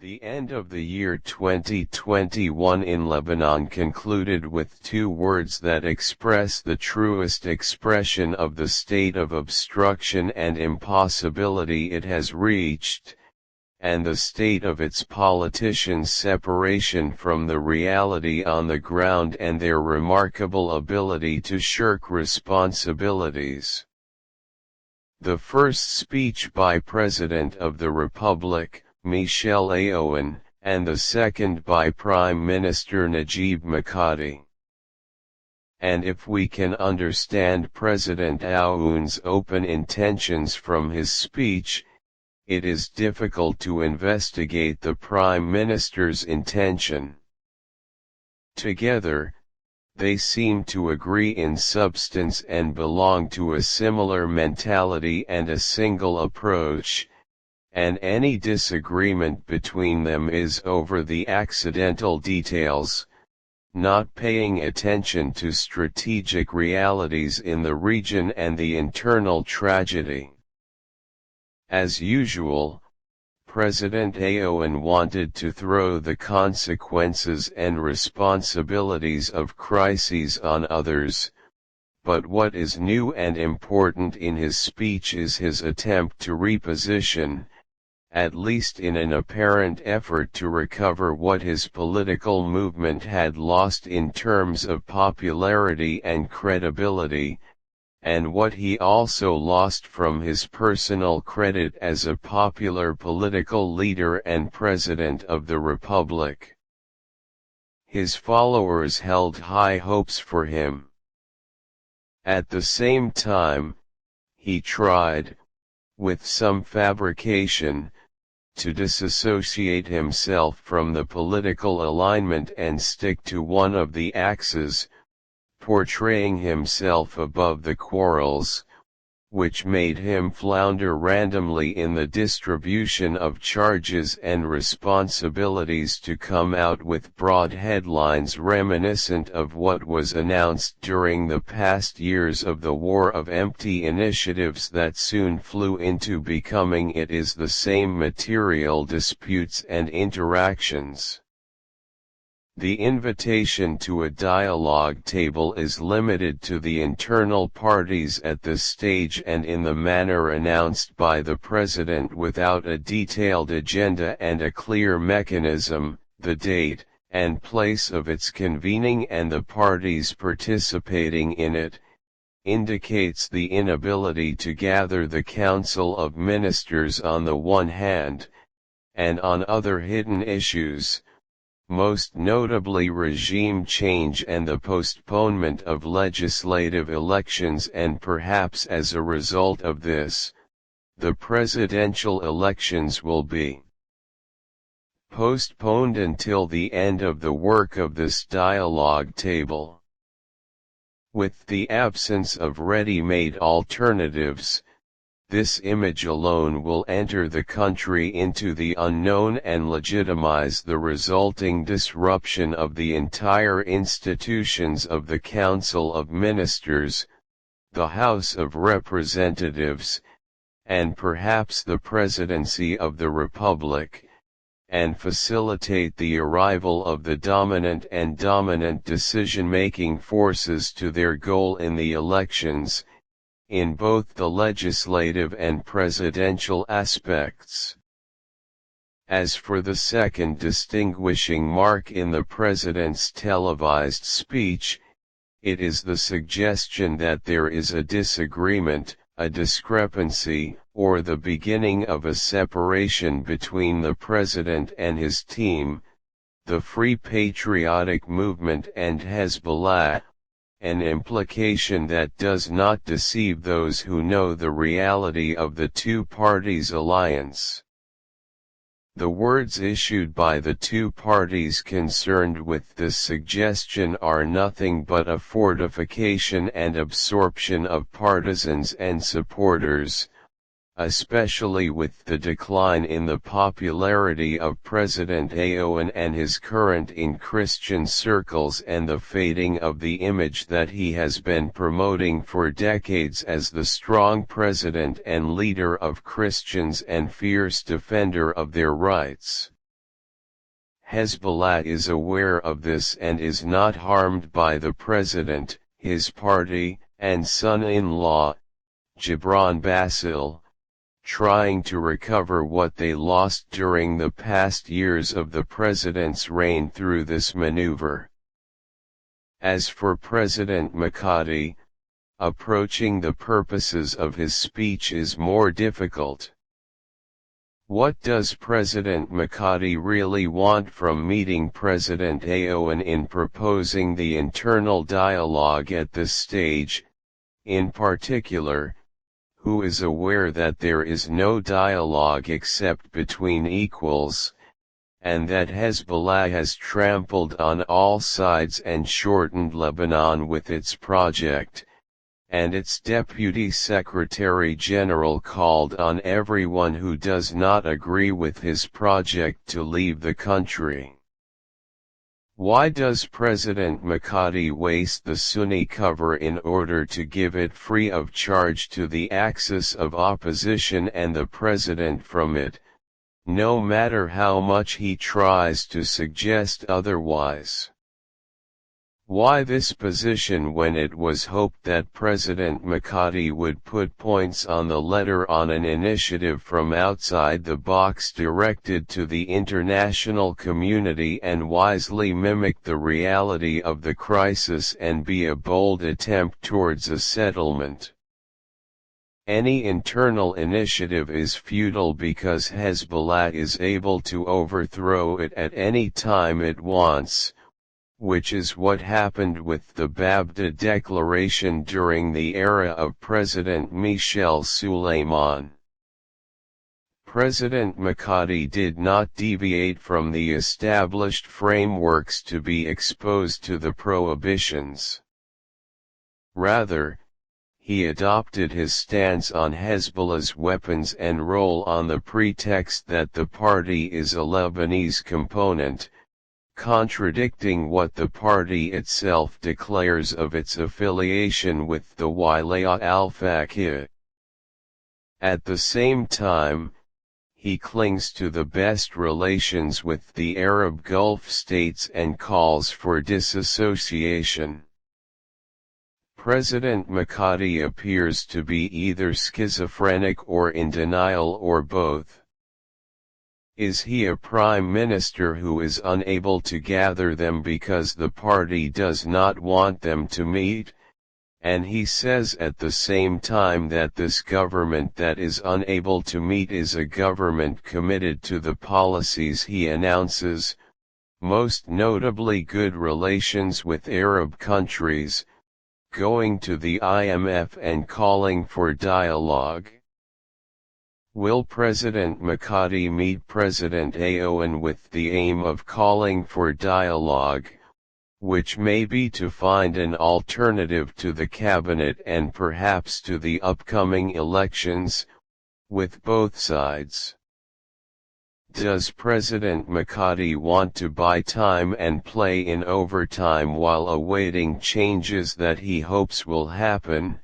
The end of the year 2021 in Lebanon concluded with two words that express the truest expression of the state of obstruction and impossibility it has reached, and the state of its politicians' separation from the reality on the ground and their remarkable ability to shirk responsibilities. The first speech by President of the Republic, Michel Aoun, and the second by Prime Minister Najib Mikati. And if we can understand President Aoun's open intentions from his speech, it is difficult to investigate the Prime Minister's intention. Together, they seem to agree in substance and belong to a similar mentality and a single approach, and any disagreement between them is over the accidental details, not paying attention to strategic realities in the region and the internal tragedy. As usual, President Aoun wanted to throw the consequences and responsibilities of crises on others, but what is new and important in his speech is his attempt to reposition, at least in an apparent effort to recover what his political movement had lost in terms of popularity and credibility, and what he also lost from his personal credit as a popular political leader and President of the Republic. His followers held high hopes for him. At the same time, he tried, with some fabrication, to disassociate himself from the political alignment and stick to one of the axes, portraying himself above the quarrels, which made him flounder randomly in the distribution of charges and responsibilities to come out with broad headlines reminiscent of what was announced during the past years of the war of empty initiatives that soon flew into becoming it is the same material disputes and interactions. The invitation to a dialogue table is limited to the internal parties at this stage and in the manner announced by the President without a detailed agenda and a clear mechanism. The date and place of its convening and the parties participating in it indicates the inability to gather the Council of Ministers on the one hand, and on other hidden issues, most notably regime change and the postponement of legislative elections, and perhaps as a result of this, the presidential elections will be postponed until the end of the work of this dialogue table. With the absence of ready-made alternatives, this image alone will enter the country into the unknown and legitimize the resulting disruption of the entire institutions of the Council of Ministers, the House of Representatives, and perhaps the Presidency of the Republic, and facilitate the arrival of the dominant and dominant decision-making forces to their goal in the elections, in both the legislative and presidential aspects. As for the second distinguishing mark in the President's televised speech, it is the suggestion that there is a disagreement, a discrepancy, or the beginning of a separation between the President and his team, the Free Patriotic Movement and Hezbollah, an implication that does not deceive those who know the reality of the two parties' alliance. The words issued by the two parties concerned with this suggestion are nothing but a fortification and absorption of partisans and supporters, especially with the decline in the popularity of President Aoun and his current in Christian circles and the fading of the image that he has been promoting for decades as the strong president and leader of Christians and fierce defender of their rights. Hezbollah is aware of this and is not harmed by the president, his party, and son-in-law, Gibran Basil, trying to recover what they lost during the past years of the president's reign through this maneuver. As for President Makati, approaching the purposes of his speech is more difficult. What does President Makati really want from meeting President Aoun in proposing the internal dialogue at this stage? In particular, who is aware that there is no dialogue except between equals, and that Hezbollah has trampled on all sides and shortened Lebanon with its project, and its Deputy Secretary General called on everyone who does not agree with his project to leave the country. Why does President Makati waste the Sunni cover in order to give it free of charge to the axis of opposition and the president from it, no matter how much he tries to suggest otherwise? Why this position when it was hoped that President Makati would put points on the letter on an initiative from outside the box directed to the international community and wisely mimic the reality of the crisis and be a bold attempt towards a settlement? Any internal initiative is futile because Hezbollah is able to overthrow it at any time it wants, which is what happened with the Babda Declaration during the era of President Michel Suleiman. President Makati did not deviate from the established frameworks to be exposed to the prohibitions. Rather, he adopted his stance on Hezbollah's weapons and role on the pretext that the party is a Lebanese component, contradicting what the party itself declares of its affiliation with the Wilayah al-Faqih. At the same time, he clings to the best relations with the Arab Gulf states and calls for disassociation. President Makati appears to be either schizophrenic or in denial or both. Is he a prime minister who is unable to gather them because the party does not want them to meet? And he says at the same time that this government that is unable to meet is a government committed to the policies he announces, most notably good relations with Arab countries, going to the IMF and calling for dialogue. Will President Makati meet President Aoun with the aim of calling for dialogue, which may be to find an alternative to the cabinet and perhaps to the upcoming elections, with both sides? Does President Makati want to buy time and play in overtime while awaiting changes that he hopes will happen,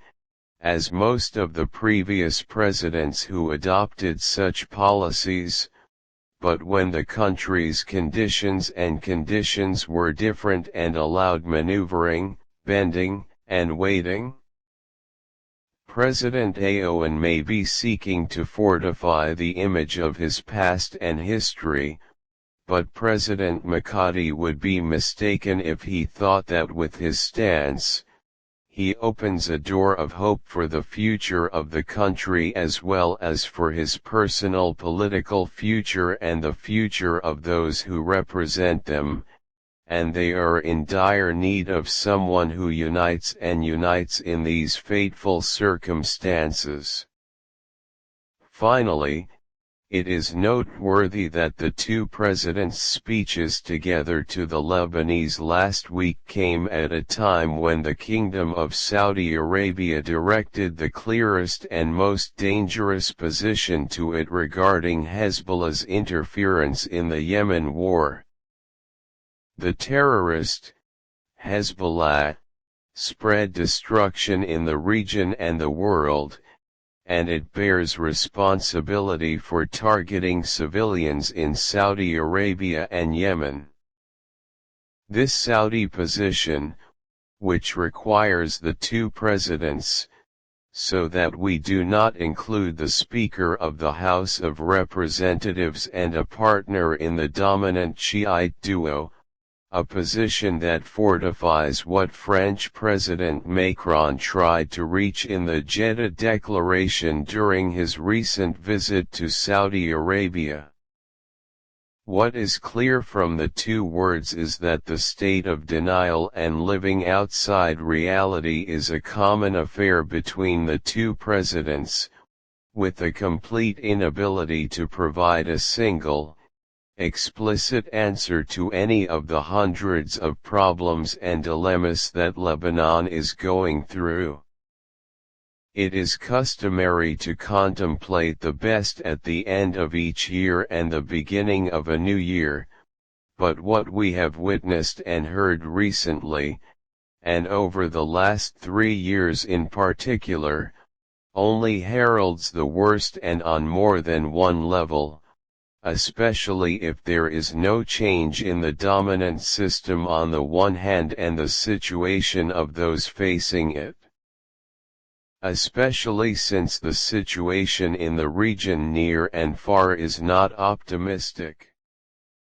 as most of the previous presidents who adopted such policies, but when the country's conditions were different and allowed maneuvering, bending, and waiting? President Aoun may be seeking to fortify the image of his past and history, but President Makati would be mistaken if he thought that with his stance, he opens a door of hope for the future of the country as well as for his personal political future and the future of those who represent them, and they are in dire need of someone who unites in these fateful circumstances. Finally, it is noteworthy that the two presidents' speeches together to the Lebanese last week came at a time when the Kingdom of Saudi Arabia directed the clearest and most dangerous position to it regarding Hezbollah's interference in the Yemen war. The terrorist, Hezbollah, spread destruction in the region and the world, and it bears responsibility for targeting civilians in Saudi Arabia and Yemen. This Saudi position, which requires the two presidents, so that we do not include the Speaker of the House of Representatives and a partner in the dominant Shiite duo, a position that fortifies what French President Macron tried to reach in the Jeddah Declaration during his recent visit to Saudi Arabia. What is clear from the two words is that the state of denial and living outside reality is a common affair between the two presidents, with a complete inability to provide a single, explicit answer to any of the hundreds of problems and dilemmas that Lebanon is going through. It is customary to contemplate the best at the end of each year and the beginning of a new year, but what we have witnessed and heard recently, and over the last 3 years in particular, only heralds the worst and on more than one level, especially if there is no change in the dominant system on the one hand and the situation of those facing it. Especially since the situation in the region near and far is not optimistic.